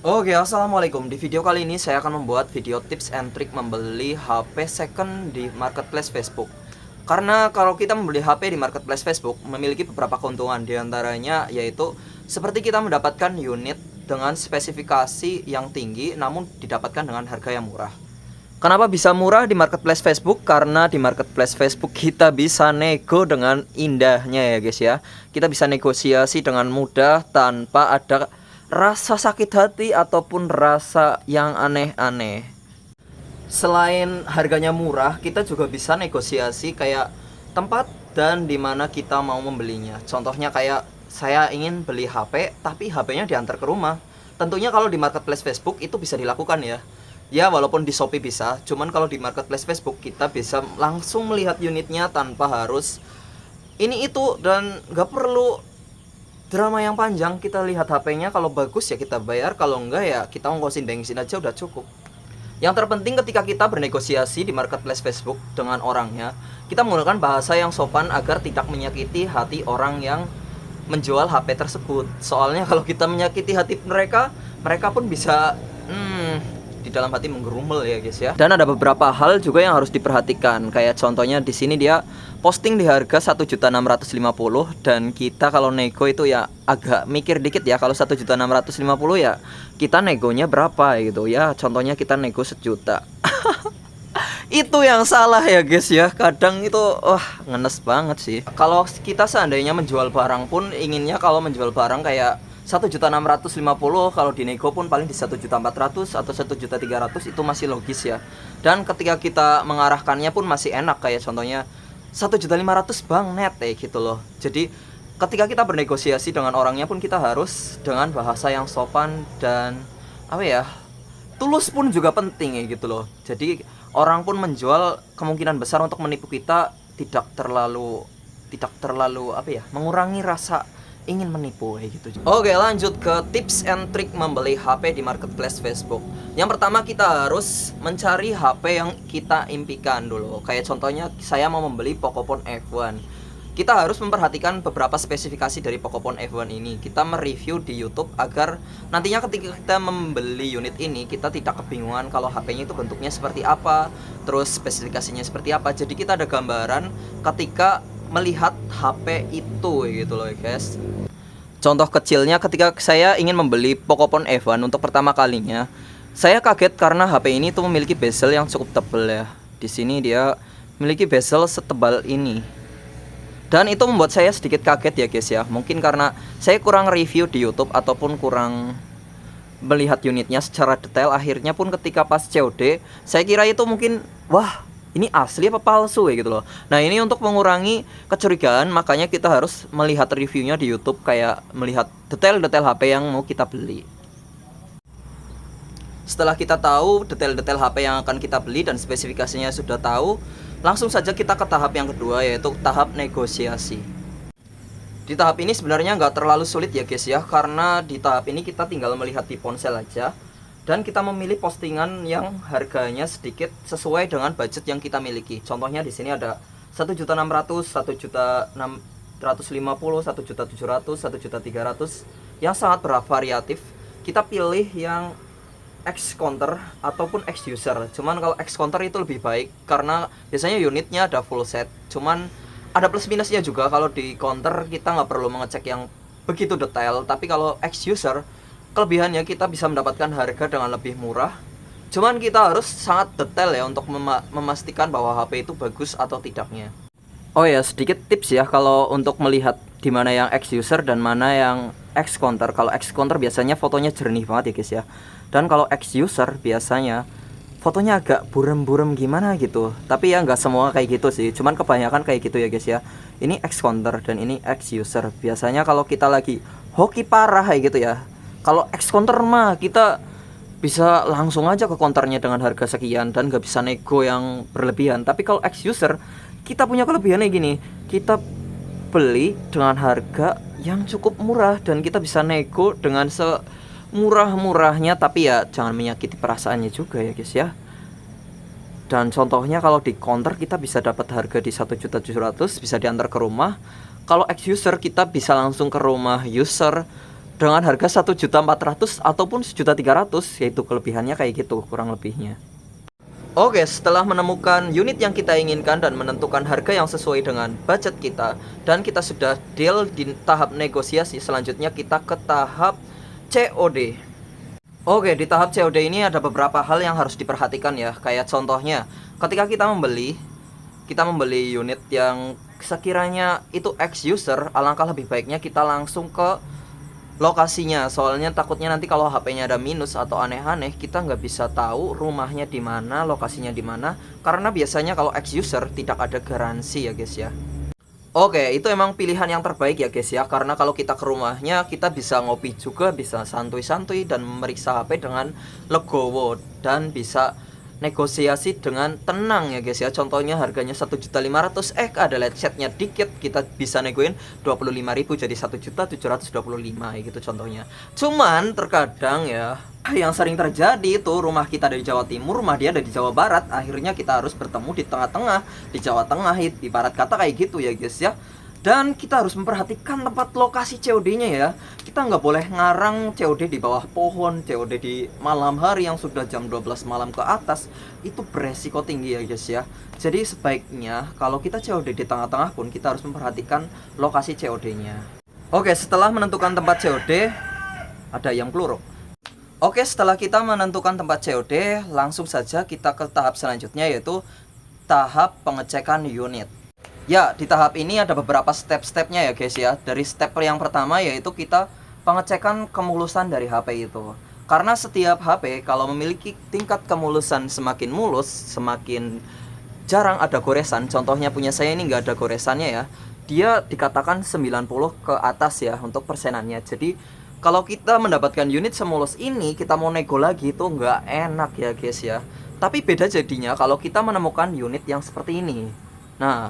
Oke, assalamualaikum. Di video kali ini saya akan membuat video tips and trick membeli HP second di marketplace Facebook. Karena kalau kita membeli HP di marketplace Facebook memiliki beberapa keuntungan, diantaranya yaitu seperti kita mendapatkan unit dengan spesifikasi yang tinggi namun didapatkan dengan harga yang murah. Kenapa bisa murah di marketplace Facebook? Karena di marketplace Facebook kita bisa nego dengan indahnya ya guys ya. Kita bisa negosiasi dengan mudah tanpa ada rasa sakit hati ataupun rasa yang aneh-aneh. Selain harganya murah, kita juga bisa negosiasi kayak tempat dan dimana kita mau membelinya. Contohnya kayak saya ingin beli HP tapi HP-nya diantar ke rumah. Tentunya kalau di marketplace Facebook itu bisa dilakukan ya. Ya walaupun di Shopee bisa, cuman kalau di marketplace Facebook kita bisa langsung melihat unitnya tanpa harus ini itu, dan nggak perlu drama yang panjang. Kita lihat HP-nya, kalau bagus ya kita bayar, kalau enggak ya kita ongkosin bensin aja udah cukup. Yang terpenting ketika kita bernegosiasi di marketplace Facebook dengan orangnya, kita menggunakan bahasa yang sopan agar tidak menyakiti hati orang yang menjual HP tersebut. Soalnya kalau kita menyakiti hati mereka, mereka pun bisa di dalam hati menggerumel ya guys ya. Dan ada beberapa hal juga yang harus diperhatikan. Kayak contohnya di sini dia posting di harga 1.650.000 dan kita kalau nego itu ya agak mikir dikit ya. Kalau 1.650.000 ya kita negonya berapa gitu ya. Contohnya kita nego 1 juta. Itu yang salah ya guys ya. Kadang itu ngenes banget sih. Kalau kita seandainya menjual barang pun inginnya kalau menjual barang kayak 1.650.000, kalau dinego pun paling di 1.400.000 atau 1.300.000 itu masih logis ya. Dan ketika kita mengarahkannya pun masih enak, kayak contohnya 1.500.000 bang net gitu loh. Jadi ketika kita bernegosiasi dengan orangnya pun kita harus dengan bahasa yang sopan dan tulus pun juga penting ya gitu loh. Jadi orang pun menjual kemungkinan besar untuk menipu kita tidak terlalu mengurangi rasa ingin menipu kayak gitu. Oke, lanjut ke tips and trick membeli HP di marketplace Facebook. Yang pertama kita harus mencari HP yang kita impikan dulu. Kayak contohnya saya mau membeli Pocophone F1. Kita harus memperhatikan beberapa spesifikasi dari Pocophone F1 ini. Kita mereview di YouTube agar nantinya ketika kita membeli unit ini kita tidak kebingungan kalau HP-nya itu bentuknya seperti apa, terus spesifikasinya seperti apa. Jadi kita ada gambaran ketika melihat HP itu gitu loh guys. Contoh kecilnya ketika saya ingin membeli Pocophone F1 untuk pertama kalinya, saya kaget karena HP ini tuh memiliki bezel yang cukup tebal ya. Di sini dia memiliki bezel setebal ini. Dan itu membuat saya sedikit kaget ya guys ya. Mungkin karena saya kurang review di YouTube ataupun kurang melihat unitnya secara detail. Akhirnya pun ketika pas COD, saya kira itu mungkin ini asli apa palsu ya gitu loh. Nah ini untuk mengurangi kecurigaan, makanya kita harus melihat reviewnya di YouTube, kayak melihat detail-detail HP yang mau kita beli. Setelah kita tahu detail-detail HP yang akan kita beli dan spesifikasinya sudah tahu, langsung saja kita ke tahap yang kedua, yaitu tahap negosiasi. Di tahap ini sebenarnya nggak terlalu sulit ya guys ya, karena di tahap ini kita tinggal melihat di ponsel aja dan kita memilih postingan yang harganya sedikit sesuai dengan budget yang kita miliki. Contohnya di sini ada 1.600.000, 1.650.000, 1.700.000, 1.300.000 yang sangat bervariatif. Kita pilih yang X counter ataupun X user. Cuman kalau X counter itu lebih baik karena biasanya unitnya ada full set. Cuman ada plus minusnya juga. Kalau di counter kita nggak perlu mengecek yang begitu detail, tapi kalau X user kelebihannya kita bisa mendapatkan harga dengan lebih murah. Cuman kita harus sangat detail ya untuk memastikan bahwa HP itu bagus atau tidaknya. Oh ya, sedikit tips ya kalau untuk melihat di mana yang X user dan mana yang X counter. Kalau X counter biasanya fotonya jernih banget ya guys ya. Dan kalau X user biasanya fotonya agak burem-burem gimana gitu. Tapi ya nggak semua kayak gitu sih. Cuman kebanyakan kayak gitu ya guys ya. Ini X counter dan ini X user. Biasanya kalau kita lagi hoki parah kayak gitu ya, kalau X counter mah kita bisa langsung aja ke counternya dengan harga sekian dan gak bisa nego yang berlebihan. Tapi kalau X user kita punya kelebihannya gini, kita beli dengan harga yang cukup murah dan kita bisa nego dengan semurah-murahnya, tapi ya jangan menyakiti perasaannya juga ya guys ya. Dan contohnya kalau di counter kita bisa dapat harga di 1.700.000 bisa diantar ke rumah. Kalau X user kita bisa langsung ke rumah user dengan harga 1.400.000 ataupun 1.300.000, yaitu kelebihannya kayak gitu kurang lebihnya. Oke, setelah menemukan unit yang kita inginkan dan menentukan harga yang sesuai dengan budget kita, dan kita sudah deal di tahap negosiasi, selanjutnya kita ke tahap COD. Oke, di tahap COD ini ada beberapa hal yang harus diperhatikan ya. Kayak contohnya, ketika kita membeli unit yang sekiranya itu ex user, alangkah lebih baiknya kita langsung ke lokasinya. Soalnya takutnya nanti kalau HP-nya ada minus atau aneh-aneh, kita nggak bisa tahu rumahnya di mana, lokasinya di mana. Karena biasanya kalau ex user tidak ada garansi ya guys ya. Oke, itu emang pilihan yang terbaik ya guys ya. Karena kalau kita ke rumahnya, kita bisa ngopi juga, bisa santuy-santuy dan memeriksa HP dengan legowo, dan bisa negosiasi dengan tenang ya guys ya. Contohnya harganya 1.500.000, ada lecetnya dikit, kita bisa negoin 25.000 jadi 1.725.000 gitu contohnya. Cuman terkadang ya, yang sering terjadi itu rumah kita dari Jawa Timur, rumah dia ada di Jawa Barat, akhirnya kita harus bertemu di tengah-tengah, di Jawa Tengah, ibarat kata kayak gitu ya guys ya. Dan kita harus memperhatikan tempat lokasi COD-nya ya. Kita nggak boleh ngarang COD di bawah pohon, COD di malam hari yang sudah jam 12 malam ke atas. Itu beresiko tinggi ya guys ya. Jadi sebaiknya kalau kita COD di tengah-tengah pun, kita harus memperhatikan lokasi COD-nya. Oke, setelah menentukan tempat COD, ada yang peluru. Oke, setelah kita menentukan tempat COD, langsung saja kita ke tahap selanjutnya, yaitu tahap pengecekan unit. Ya, di tahap ini ada beberapa step-stepnya ya guys ya. Dari step yang pertama yaitu kita pengecekan kemulusan dari HP itu. Karena setiap HP kalau memiliki tingkat kemulusan semakin mulus, semakin jarang ada goresan. Contohnya punya saya ini nggak ada goresannya ya. Dia dikatakan 90 ke atas ya untuk persenannya. Jadi kalau kita mendapatkan unit semulus ini, kita mau nego lagi itu nggak enak ya guys ya. Tapi beda jadinya kalau kita menemukan unit yang seperti ini. Nah,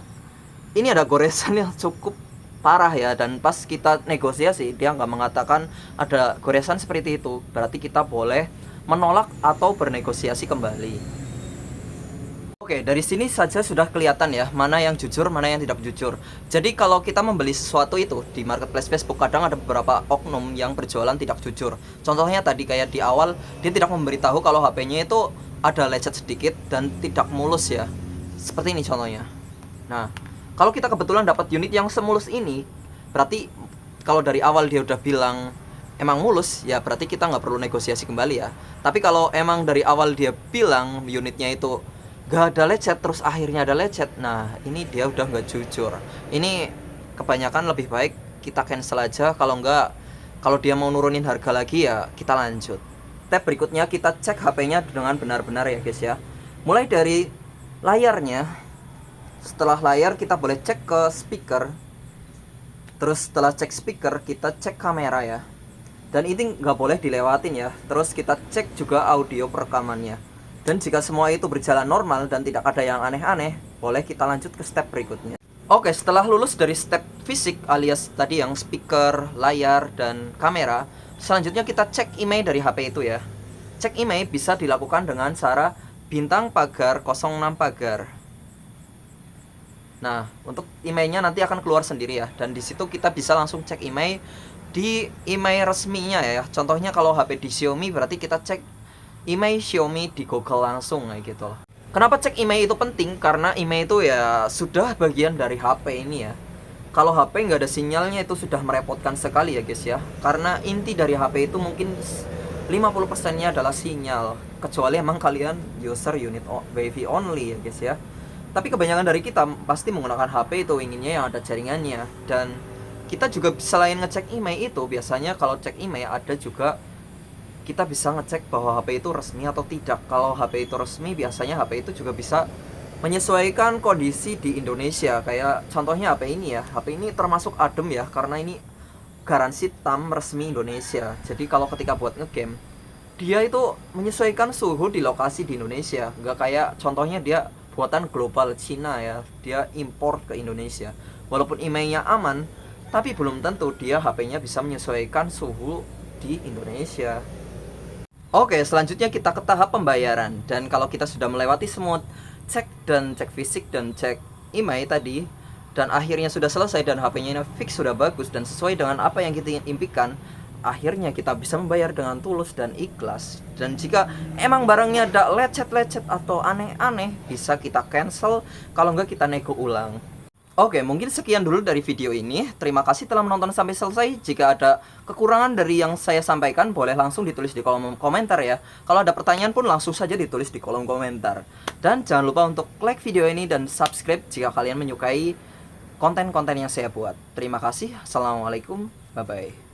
ini ada goresan yang cukup parah ya, dan pas kita negosiasi dia nggak mengatakan ada goresan seperti itu, berarti kita boleh menolak atau bernegosiasi kembali. Oke, dari sini saja sudah kelihatan ya mana yang jujur, mana yang tidak jujur. Jadi kalau kita membeli sesuatu itu di marketplace Facebook, kadang ada beberapa oknum yang berjualan tidak jujur. Contohnya tadi kayak di awal dia tidak memberitahu kalau HP-nya itu ada lecet sedikit dan tidak mulus ya. Seperti ini contohnya. Nah, kalau kita kebetulan dapat unit yang semulus ini, berarti kalau dari awal dia udah bilang emang mulus, ya berarti kita nggak perlu negosiasi kembali ya. Tapi kalau emang dari awal dia bilang unitnya itu gak ada lecet, terus akhirnya ada lecet, nah ini dia udah nggak jujur. Ini kebanyakan lebih baik kita cancel aja. Kalau dia mau nurunin harga lagi ya kita lanjut. Step berikutnya kita cek HP-nya dengan benar-benar ya guys ya. Mulai dari layarnya. Setelah layar kita boleh cek ke speaker. Terus setelah cek speaker kita cek kamera ya. Dan ini nggak boleh dilewatin ya. Terus kita cek juga audio perekamannya. Dan jika semua itu berjalan normal dan tidak ada yang aneh-aneh, boleh kita lanjut ke step berikutnya. Oke, setelah lulus dari step fisik alias tadi yang speaker, layar, dan kamera, selanjutnya kita cek email dari HP itu ya. Cek email bisa dilakukan dengan cara bintang pagar 06 pagar. Nah, untuk emailnya nanti akan keluar sendiri ya. Dan di situ kita bisa langsung cek email di email resminya ya. Contohnya kalau HP di Xiaomi, berarti kita cek email Xiaomi di Google langsung kayak gitu loh. Kenapa cek email itu penting? Karena email itu ya sudah bagian dari HP ini ya. Kalau HP nggak ada sinyalnya itu sudah merepotkan sekali ya guys ya. Karena inti dari HP itu mungkin 50%-nya adalah sinyal. Kecuali emang kalian user unit WiFi only ya guys ya. Tapi kebanyakan dari kita pasti menggunakan HP itu inginnya yang ada jaringannya. Dan kita juga selain ngecek email itu, biasanya kalau cek email ada juga kita bisa ngecek bahwa HP itu resmi atau tidak. Kalau HP itu resmi, biasanya HP itu juga bisa menyesuaikan kondisi di Indonesia. Kayak contohnya HP ini ya. HP ini termasuk adem ya, karena ini garansi TAM resmi Indonesia. Jadi kalau ketika buat ngegame, dia itu menyesuaikan suhu di lokasi di Indonesia. Nggak kayak contohnya dia buatan global Cina ya, dia impor ke Indonesia. Walaupun emailnya aman, tapi belum tentu dia HP-nya bisa menyesuaikan suhu di Indonesia. Oke, selanjutnya kita ke tahap pembayaran. Dan kalau kita sudah melewati semua cek fisik dan cek email tadi, dan akhirnya sudah selesai dan HP-nya fix sudah bagus dan sesuai dengan apa yang kita impikan, akhirnya kita bisa membayar dengan tulus dan ikhlas. Dan jika emang barangnya ada lecet-lecet atau aneh-aneh, bisa kita cancel, kalau enggak kita nego ulang. Oke, mungkin sekian dulu dari video ini. Terima kasih telah menonton sampai selesai. Jika ada kekurangan dari yang saya sampaikan, boleh langsung ditulis di kolom komentar ya. Kalau ada pertanyaan pun langsung saja ditulis di kolom komentar. Dan jangan lupa untuk like video ini dan subscribe jika kalian menyukai konten-konten yang saya buat. Terima kasih. Assalamualaikum. Bye-bye.